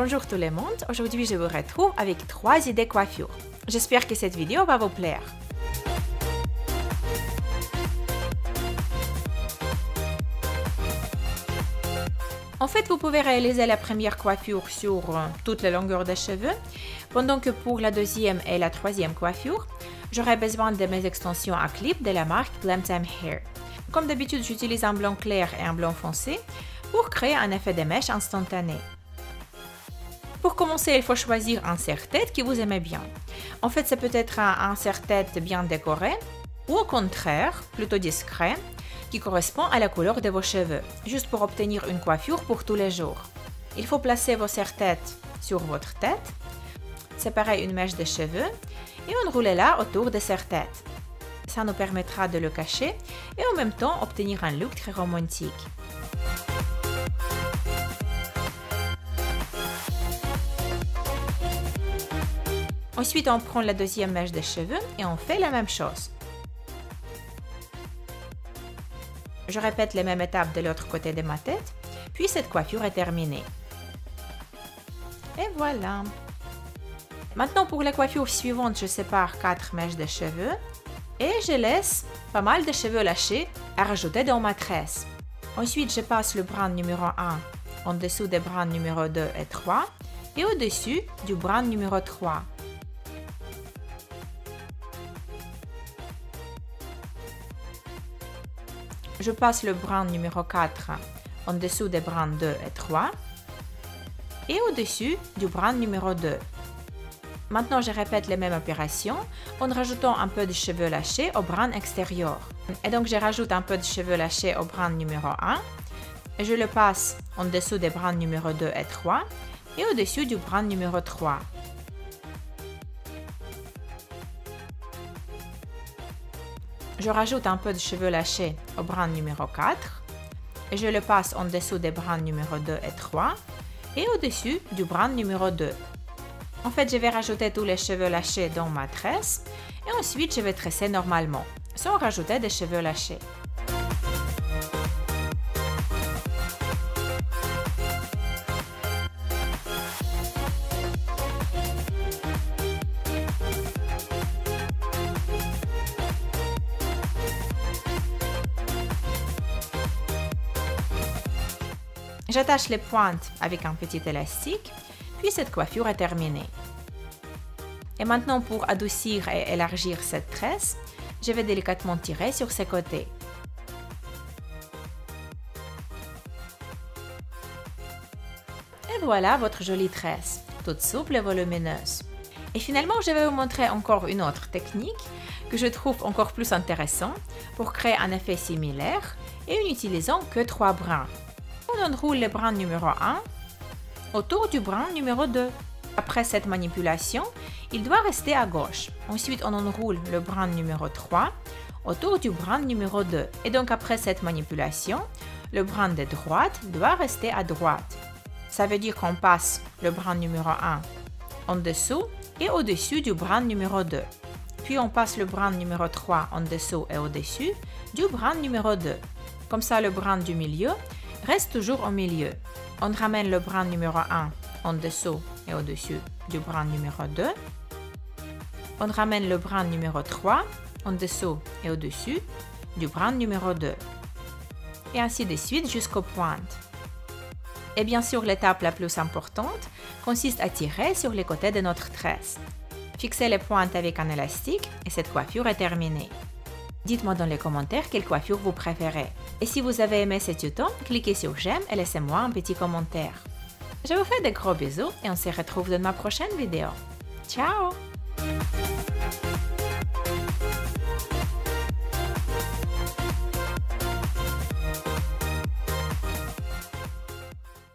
Bonjour tout le monde, aujourd'hui je vous retrouve avec 3 idées coiffure. J'espère que cette vidéo va vous plaire. En fait, vous pouvez réaliser la première coiffure sur toute la longueur des cheveux, pendant que pour la deuxième et la troisième coiffure, j'aurai besoin de mes extensions à clip de la marque Glam Time Hair. Comme d'habitude, j'utilise un blanc clair et un blanc foncé pour créer un effet de mèche instantané. Pour commencer, il faut choisir un serre-tête que vous aimez bien. En fait, ça peut être un serre-tête bien décoré ou au contraire, plutôt discret, qui correspond à la couleur de vos cheveux, juste pour obtenir une coiffure pour tous les jours. Il faut placer vos serre-têtes sur votre tête, séparer une mèche de cheveux et enrouler-la autour des serre-têtes. Ça nous permettra de le cacher et en même temps obtenir un look très romantique. Ensuite, on prend la deuxième mèche de cheveux et on fait la même chose. Je répète les mêmes étapes de l'autre côté de ma tête, puis cette coiffure est terminée. Et voilà! Maintenant, pour la coiffure suivante, je sépare 4 mèches de cheveux et je laisse pas mal de cheveux lâchés à rajouter dans ma tresse. Ensuite, je passe le brin numéro 1 en dessous des brins numéro 2 et 3 et au-dessus du brin numéro 3. Je passe le brin numéro 4 en dessous des brins 2 et 3 et au-dessus du brin numéro 2. Maintenant, je répète les mêmes opérations en rajoutant un peu de cheveux lâchés au brin extérieur. Et donc, je rajoute un peu de cheveux lâchés au brin numéro 1 et je le passe en dessous des brins numéro 2 et 3 et au-dessus du brin numéro 3. Je rajoute un peu de cheveux lâchés au brin numéro 4 et je le passe en dessous des brins numéro 2 et 3 et au-dessus du brin numéro 2. En fait, je vais rajouter tous les cheveux lâchés dans ma tresse et ensuite je vais tresser normalement, sans rajouter des cheveux lâchés. J'attache les pointes avec un petit élastique, puis cette coiffure est terminée. Et maintenant, pour adoucir et élargir cette tresse, je vais délicatement tirer sur ses côtés. Et voilà votre jolie tresse, toute souple et volumineuse. Et finalement, je vais vous montrer encore une autre technique que je trouve encore plus intéressante pour créer un effet similaire et en n'utilisant que 3 brins. On enroule le brin numéro 1 autour du brin numéro 2. Après cette manipulation, il doit rester à gauche. Ensuite, on enroule le brin numéro 3 autour du brin numéro 2. Et donc, après cette manipulation, le brin de droite doit rester à droite. Ça veut dire qu'on passe le brin numéro 1 en dessous et au-dessus du brin numéro 2. Puis, on passe le brin numéro 3 en dessous et au-dessus du brin numéro 2. Comme ça, le brin du milieu reste toujours au milieu. On ramène le brin numéro 1 en dessous et au-dessus du brin numéro 2. On ramène le brin numéro 3 en dessous et au-dessus du brin numéro 2. Et ainsi de suite jusqu'aux pointes. Et bien sûr, l'étape la plus importante consiste à tirer sur les côtés de notre tresse. Fixez les pointes avec un élastique et cette coiffure est terminée. Dites-moi dans les commentaires quelle coiffure vous préférez. Et si vous avez aimé ce tuto, cliquez sur j'aime et laissez-moi un petit commentaire. Je vous fais de gros bisous et on se retrouve dans ma prochaine vidéo. Ciao!